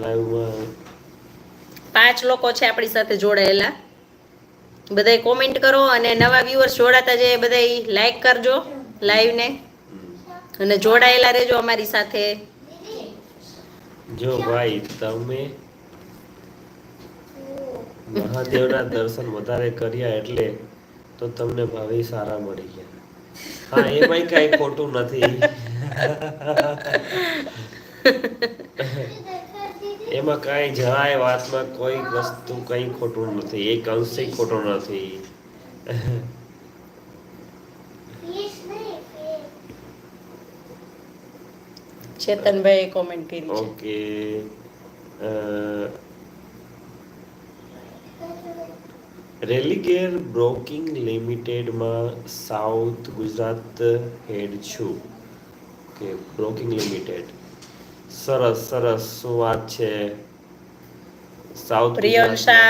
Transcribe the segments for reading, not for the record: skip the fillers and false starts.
લાઈવમાં 5 લોકો છે આપણી સાથે જોડાયેલા. બધાય કોમેન્ટ કરો અને નવા વ્યુઅર્સ જોડાતા જાય બધાય લાઈક કરજો લાઈવ ને અને જોડાયેલા રહેજો અમારી સાથે. જો ભાઈ તમે મહાદેવના દર્શન વધારે કર્યા એટલે તો તમને ભાવે સારા મળી ગયા. હા એમાંય કઈ ખોટું નથી. એમાં કઈ જરાય વાતમાં કોઈ વસ્તુ કઈ ખોટું નથી. એક અંશે ખોટું નથી. ચેતનભાઈ કોમેન્ટ કરી છે. ઓકે રેલિગેર બ્રોકિંગ લિમિટેડમાં સાઉથ ગુજરાત હેડ છું. કે બ્રોકિંગ લિમિટેડ સરસ સરસ શું વાત છે. साउथ प्रियंशा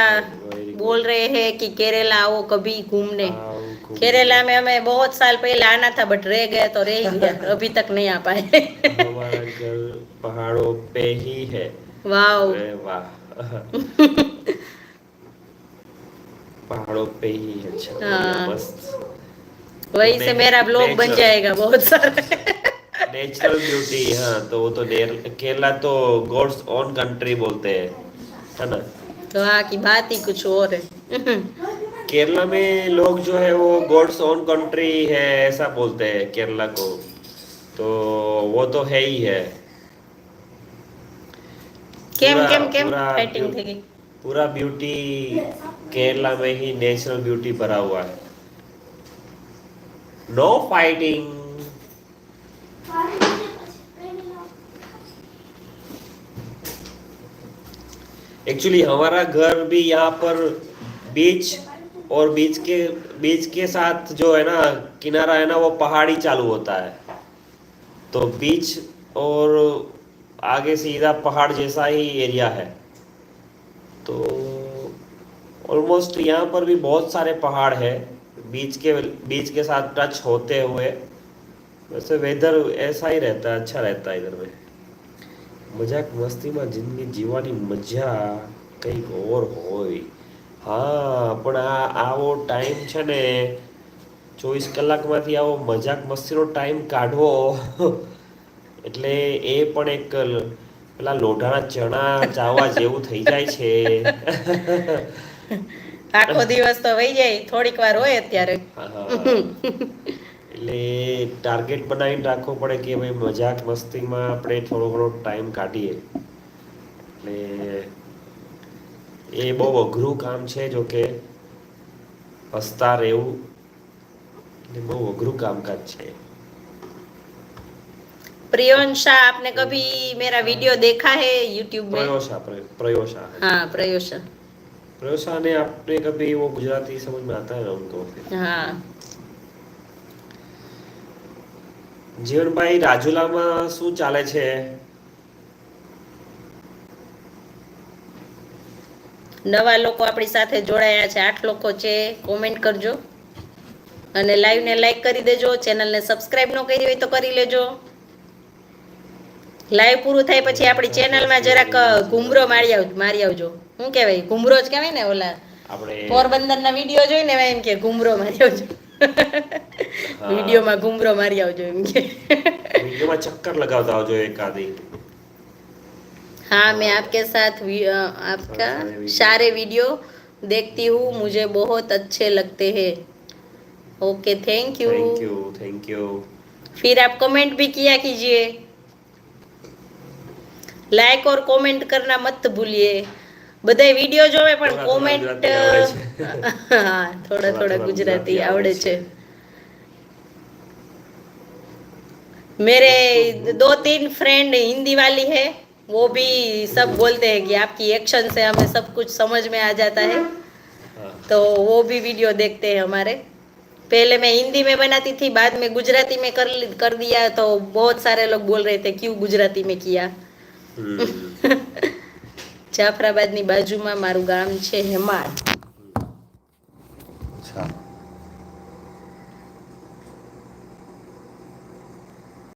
बोल रहे हैं कि केरला आओ कभी घूमने. केरला में हमें बहुत साल पहले आना था बट रह गए तो रह गया. अभी तक नहीं आ पाए. हमारा घर पहाड़ों पे ही है. वाह वाह. पहाड़ों पे ही है. अच्छा मस्त. वही से मेरा ब्लॉग बन जाएगा बहुत सारा. Natural beauty. हाँ तो वो तो केरला तो गॉड्स ओन कंट्री बोलते हैं है ना. तो हाँ की बात ही कुछ और है. केरला में लोग जो है वो गॉड्स ओन कंट्री है ऐसा बोलते हैं केरला को. तो वो तो है ही है. केम केम केम फाइटिंग थी गई. पूरा ब्यूटी केरला में ही नेचुरल ब्यूटी भरा हुआ है. No fighting. एक्चुअली हमारा घर भी यहाँ पर बीच और बीच के साथ जो है ना किनारा है ना वो पहाड़ी चालू होता है. तो बीच और आगे सीधा पहाड़ जैसा ही एरिया है. तो ऑलमोस्ट यहाँ पर भी बहुत सारे पहाड़ है बीच के साथ टच होते हुए. वैसे वेदर ऐसा ही रहता है. अच्छा रहता है इधर में. મજાક મસ્તીમાં જિંદગી જીવવાની મજા કંઈક ઓર હોય. હા પણ આવો ટાઈમ છે ને 24 કલાકમાંથી આવો મજાક મસ્તીનો ટાઈમ કાઢવો એટલે એ પણ એક પેલા લોઢાના ચણા ચાવવા જેવું થઈ જાય છે. આખો દિવસ તો વહી જાય થોડીક વાર હોય અત્યારે. એટલે ટાર્ગેટ બનાવીને રાખવો પડે કે ભાઈ મજાક મસ્તીમાં આપણે થોડો ઘણો ટાઈમ કાઢીએ. એટલે એ બહુ અઘરું કામ છે. જો કે હસતા રહેવું એ બહુ અઘરું કામકાજ છે. प्रियंशा आपने कभी मेरा वीडियो देखा है यूट्यूब में? प्रयोशा. हाँ प्रयोशा. प्रयोशा ने आपने कभी वो गुजराती समझ में आता है ना उनको. हाँ જીવનભાઈ રાજુલામાં શું ચાલે છે? નવા લોકો આપણી સાથે જોડાયા છે 8 લોકો છે. કોમેન્ટ કરજો અને લાઈવ ને લાઈક કરી દેજો. ચેનલ ને સબસ્ક્રાઇબ ન કરી હોય તો કરી લેજો. લાઈવ પૂરું થાય પછી આપણી ચેનલમાં જરાક ઘુમરો મારી આવજો. શું કહેવાય ઘુમરો જ કહેવાય ને ઓલા આપણે પોરબંદરના વિડીયો જોઈને એમ કે ઘુમરો મારી આવજો. वीडियो में घूमरो मारी आवजो एम के. वीडियो में चक्कर लगाता आवजो एक आधी. हाँ मैं आपके साथ आपका सारे वीडियो देखती हूँ. मुझे बहुत अच्छे लगते हैं. Okay thank you. Thank you. फिर आप कमेंट भी किया कीजिए. लाइक और कमेंट करना मत भूलिए. બધા વિડિયો જોવે પણ કોમેન્ટ હા થોડા થોડા ગુજરાતી આવડે છે. मेरे 2-3 फ्रेंड हिंदी वाली है वो भी सब बोलते हैं कि आपकी एक्शन से हमें सब कुछ समझ में आ जाता है. तो वो भी वीडियो देखते हैं हमारे. पहले मैं हिंदी में बनाती थी बाद में गुजराती में कर दिया तो बहुत सारे लोग बोल रहे थे क्यों गुजराती में किया. જાફરાબાદની બાજુમાં મારું ગામ છે હેમાળ.